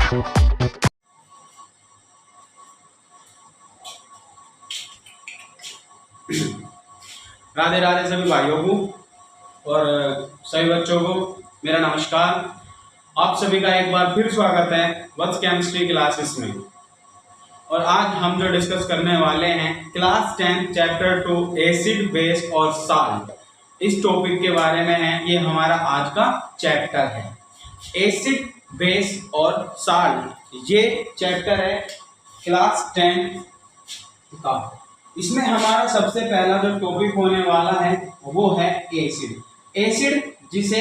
राधे राधे सभी भाइयों को और सभी बच्चों को मेरा नमस्कार। आप सभी का एक बार फिर स्वागत है वत्स केमिस्ट्री क्लासेस में। और आज हम जो डिस्कस करने वाले हैं क्लास 10 चैप्टर 2 एसिड बेस और साल्ट, इस टॉपिक के बारे में है। ये हमारा आज का चैप्टर है एसिड बेस और साल्ट। ये चैप्टर है क्लास 10 का। इसमें हमारा सबसे पहला जो टॉपिक होने वाला है वो है एसिड। एसिड जिसे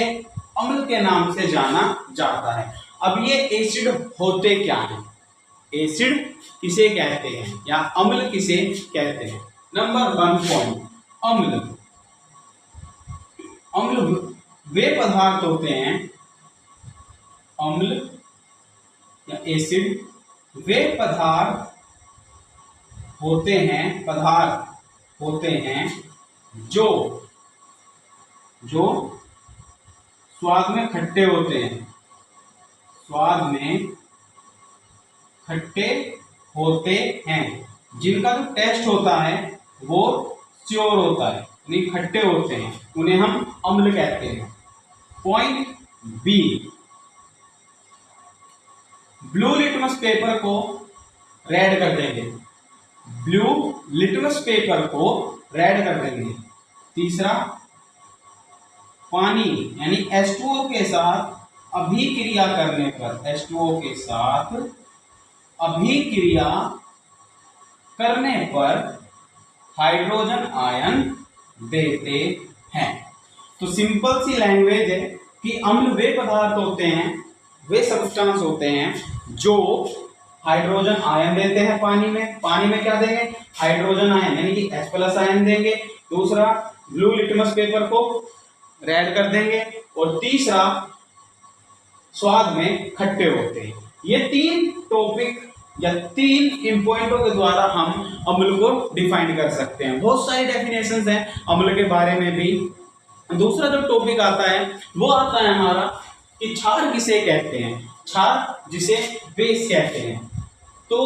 अम्ल के नाम से जाना जाता है। अब ये एसिड होते क्या हैं, एसिड किसे कहते हैं या अम्ल किसे कहते हैं। नंबर 1 पॉइंट, अम्ल। अम्ल वे पदार्थ होते हैं, अम्ल या एसिड वे पदार्थ होते हैं जो स्वाद में खट्टे होते हैं, स्वाद में खट्टे होते हैं, जिनका जो टेस्ट होता है वो श्योर होता है, यानी खट्टे होते हैं, उन्हें हम अम्ल कहते हैं। Point B, blue litmus paper को रेड कर देंगे, ब्लू लिटमस पेपर को रेड कर देंगे। तीसरा, पानी यानी H2O के साथ अभिक्रिया करने पर, H2O के साथ अभिक्रिया करने पर हाइड्रोजन आयन देते हैं। तो सिंपल सी लैंग्वेज है कि अम्ल वे पदार्थ होते हैं, वे सब्सटेंस होते हैं जो हाइड्रोजन आयन देते हैं पानी में। पानी में क्या देंगे, हाइड्रोजन आयन यानी कि H+ आयन देंगे। दूसरा, ब्लू लिटमस पेपर को रेड कर देंगे। और तीसरा, स्वाद में खट्टे होते हैं। ये 3 टॉपिक या 3 इंपॉइंटों के द्वारा हम अम्ल को डिफाइन कर सकते हैं। बहुत सारी डेफिनेशंस हैं अम्ल के बारे में भी। दूसरा जो टॉपिक आता है वो आता है हमारा कि क्षार किसे कहते हैं, क्षार जिसे बेस कहते हैं। तो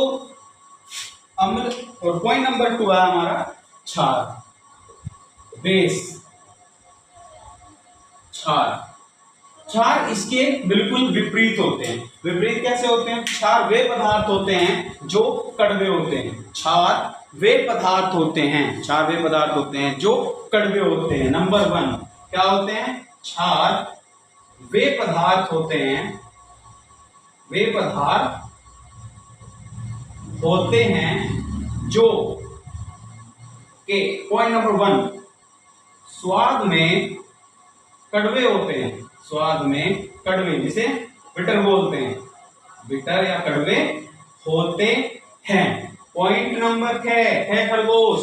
अम्ल, और पॉइंट नंबर 2 है हमारा क्षार, बेस, क्षार। क्षार इसके बिल्कुल विपरीत होते हैं। विपरीत कैसे होते हैं? क्षार वे पदार्थ होते हैं जो कड़वे होते हैं, क्षार वे पदार्थ होते हैं, क्षार वे पदार्थ होते हैं जो कड़वे होते हैं। नंबर 1 क्या होते हैं? क्षार वे पदार्थ होते हैं, वे पदार्थ होते हैं जो के पॉइंट नंबर 1 स्वाद में कड़वे होते हैं, स्वाद में कड़वे, जिसे बिटर बोलते हैं, बिटर या कड़वे होते हैं। पॉइंट नंबर 6 खरगोश,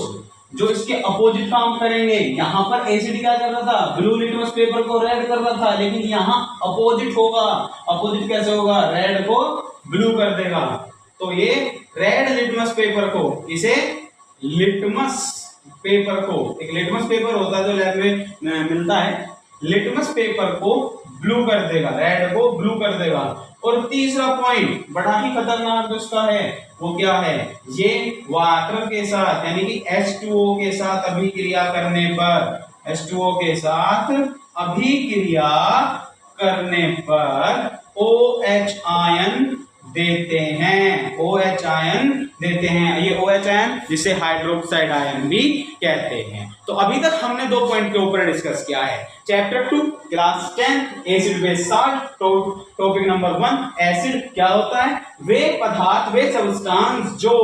जो इसके अपोजिट काम करेंगे। यहां पर एसिड क्या कर रहा था, ब्लू लिटमस पेपर को रेड कर रहा था, लेकिन यहां अपोजिट होगा। अपोजिट कैसे होगा? रेड को ब्लू कर देगा। तो ये रेड लिटमस पेपर को, इसे लिटमस पेपर को, एक लिटमस पेपर होता है जो लैब में मिलता है, लिटमस पेपर को ब्लू कर देगा, रेड को ब्लू कर देगा। और तीसरा पॉइंट बड़ा ही खतरनाक उसका है, वो क्या है? ये वाटर के साथ यानी कि H2O के साथ अभिक्रिया करने पर, H2O के साथ अभिक्रिया करने पर OH आयन देते हैं, OH आयन देते हैं। ये OH आयन जिसे हाइड्रोक्साइड आयन भी कहते हैं। तो अभी तक हमने 2 पॉइंट के ऊपर डिस्कस किया है। Chapter 2 class 10 acid base salt. Topic number 1 acid क्या होता है? वे पदार्थ, वे सब्सटेंस जो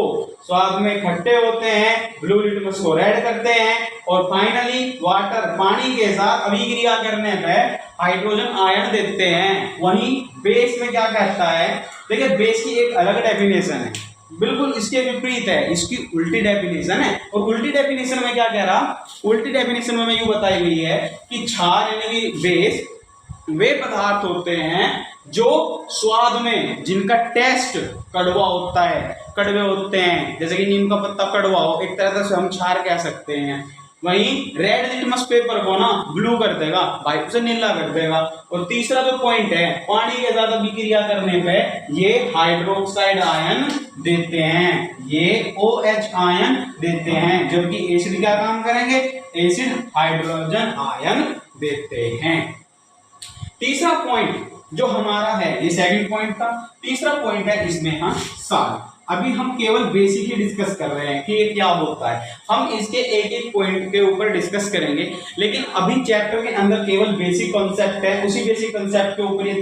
स्वाद में खट्टे होते हैं, ब्लू लिटमस को रेड करते हैं, और फाइनली वाटर, पानी के साथ अभिक्रिया करने पर हाइड्रोजन आयन देते हैं। वहीं बेस में क्या कहता है? देखिए, बेस की एक अलग डेफिनेशन है, बिल्कुल इसके विपरीत है, इसकी उल्टी डेफिनेशन है। और उल्टी डेफिनेशन में क्या कह रहा? उल्टी डेफिनेशन में यूं बताई गई है कि क्षार यानी कि बेस वे पदार्थ होते हैं जो स्वाद में, जिनका टेस्ट कड़वा होता है, कड़वे होते हैं। जैसे कि नीम का पत्ता कड़वा हो, एक तरह से हम क्षार कह सकते हैं। वहीं रेड लिटमस पेपर को ना ब्लू कर देगा, व्हाइट से नीला कर देगा। और तीसरा जो पॉइंट है, पानी के साथ अभिक्रिया करने पे ये हाइड्रोक्साइड आयन देते हैं, ये OH आयन देते हैं, जबकि एसिड क्या काम करेंगे, एसिड हाइड्रोजन आयन देते हैं। तीसरा पॉइंट जो हमारा है, ये सेकंड पॉइंट था। तीसरा पॉइंट है इसमें हाँ साल्ट। अभी हम केवल बेसिक ही डिस्कस कर रहे हैं कि ये क्या होता है, हम इसके एक एक पॉइंट के ऊपर डिस्कस करेंगे, लेकिन अभी चैप्टर के अंदर केवल बेसिक कॉन्सेप्ट है। उसी बेसिक कॉन्सेप्ट के ऊपर ये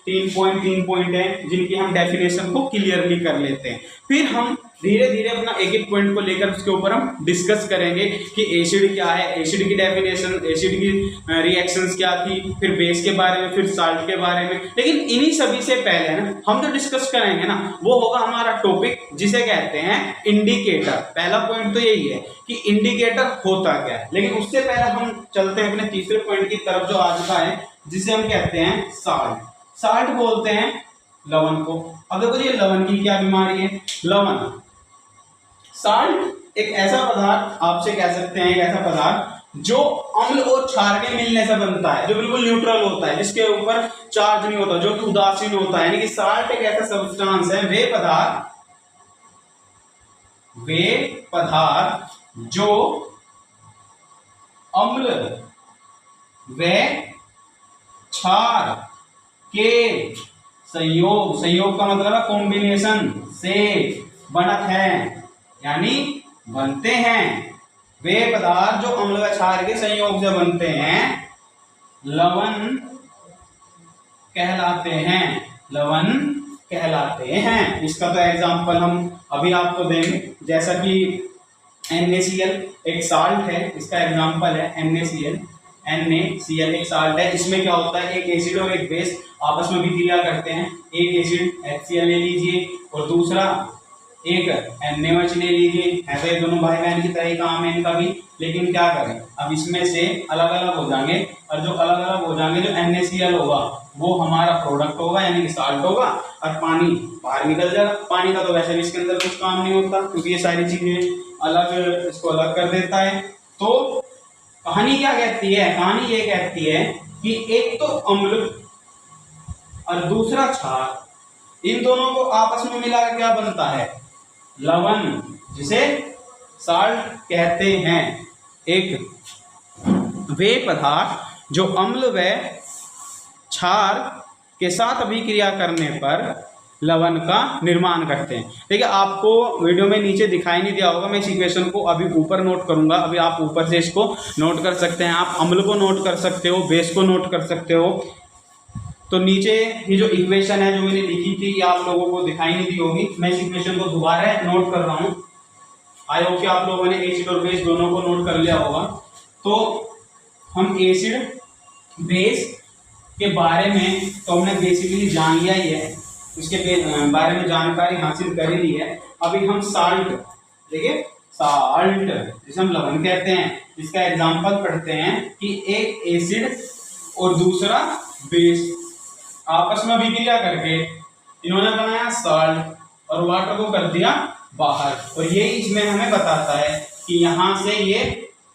3 पॉइंट है जिनकी हम डेफिनेशन को क्लियरली कर लेते हैं। फिर हम धीरे धीरे अपना एक एक पॉइंट को लेकर उसके ऊपर हम डिस्कस करेंगे कि एसिड क्या है, एसिड की डेफिनेशन, एसिड की रिएक्शंस क्या थी, फिर बेस के बारे में, फिर साल्ट के बारे में। लेकिन इन्हीं सभी से पहले ना हम जो डिस्कस करेंगे ना वो होगा हमारा टॉपिक जिसे कहते हैं इंडिकेटर। पहला पॉइंट तो यही है कि इंडिकेटर होता क्या है, लेकिन उससे पहले हम चलते हैं अपने तीसरे पॉइंट की तरफ जो आज का है, जिसे हम कहते हैं साल्ट। साल्ट बोलते हैं लवण को। अब देखो ये लवण की क्या बीमारी है, लवण। साल्ट एक ऐसा पदार्थ, आपसे कह सकते हैं एक ऐसा पदार्थ जो अम्ल और क्षार के मिलने से बनता है, जो बिल्कुल न्यूट्रल होता है, जिसके ऊपर चार्ज नहीं होता, जो कि उदासीन होता है। यानी कि साल्ट एक ऐसा सब्सटेंस है, वे पदार्थ जो अम्ल व क्षार के संयोग का मतलब है कॉम्बिनेशन से बनत है, यानी बनते हैं। वे पदार्थ जो अम्ल व क्षार के संयोग से बनते हैं लवण कहलाते हैं, लवण कहलाते हैं। इसका तो एग्जांपल हम अभी आपको देंगे, जैसा कि NaCl एक साल्ट है, इसका एग्जांपल है NaCl एक साल्ट है। इसमें क्या होता है, एक एसिड और एक बेस आपस में विक्रिया करते हैं। एक एसिड HCl ले लीजिए और दूसरा एक NaOH ले लीजिए, ऐसे ये दोनों भाई बहन की तरह ही काम है इनका भी। लेकिन क्या करें, अब इसमें से अलग अलग हो जाएंगे, और जो अलग अलग हो जाएंगे, जो NaCl होगा वो हमारा प्रोडक्ट होगा, यानी कि साल्ट होगा, और पानी बाहर निकल जाएगा। पानी का तो वैसे भी इसके अंदर कुछ काम नहीं होता, क्योंकि ये सारी चीजें अलग, इसको अलग कर देता है। तो कहानी क्या कहती है, कहानी ये कहती है कि एक तो अम्ल और दूसरा क्षार, इन दोनों को आपस में मिलाकर क्या बनता है, लवण, जिसे साल्ट कहते हैं। एक वे पदार्थ जो अम्ल व क्षार के साथ अभिक्रिया करने पर लवण का निर्माण करते हैं। देखिए आपको वीडियो में नीचे दिखाई नहीं दिया होगा, मैं इस इक्वेशन को अभी ऊपर नोट करूंगा, अभी आप ऊपर से इसको नोट कर सकते हैं। आप अम्ल को नोट कर सकते हो, बेस को नोट कर सकते हो। तो नीचे ये जो इक्वेशन है जो मैंने लिखी थी, ये आप लोगों को दिखाई नहीं दी होगी, मैं इस इक्वेशन को दोबारा नोट कर रहा हूँ। आई होप कि आप लोगों ने एसिड और बेस दोनों को नोट कर लिया होगा। तो हम एसिड बेस के बारे में तो हमने बेसिकली जान लिया ही है, उसके बारे में जानकारी हासिल कर ही ली है। अभी हम साल्ट, देखिए साल्ट जिसे हम लवण कहते हैं, इसका एग्जांपल पढ़ते हैं कि एक एसिड और दूसरा बेस आपस में अभिक्रिया करके इन्होंने बनाया साल्ट और वाटर को कर दिया बाहर, और ये इसमें हमें बताता है कि यहाँ से ये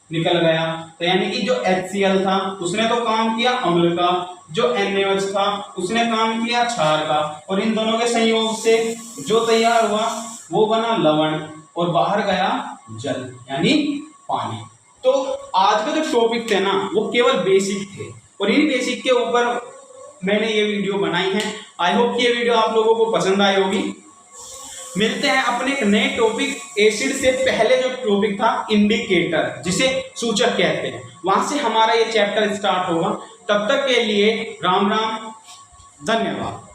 निकल गया। तो यानी कि जो HCl था उसने तो काम किया अम्ल का, जो NaOH था उसने काम किया क्षार का, और इन दोनों के संयोग से जो तैयार हुआ वो बना लवण, और बाहर गया जल यानी पानी। तो आज के जो टॉपिक थे ना वो केवल बेसिक थे, और इन बेसिक के ऊपर मैंने ये वीडियो बनाई है। आई होप कि ये वीडियो आप लोगों को पसंद आई होगी। मिलते हैं अपने एक नए टॉपिक, एसिड से पहले जो टॉपिक था इंडिकेटर, जिसे सूचक कहते हैं, वहां से हमारा ये चैप्टर स्टार्ट होगा। तब तक के लिए राम राम, धन्यवाद।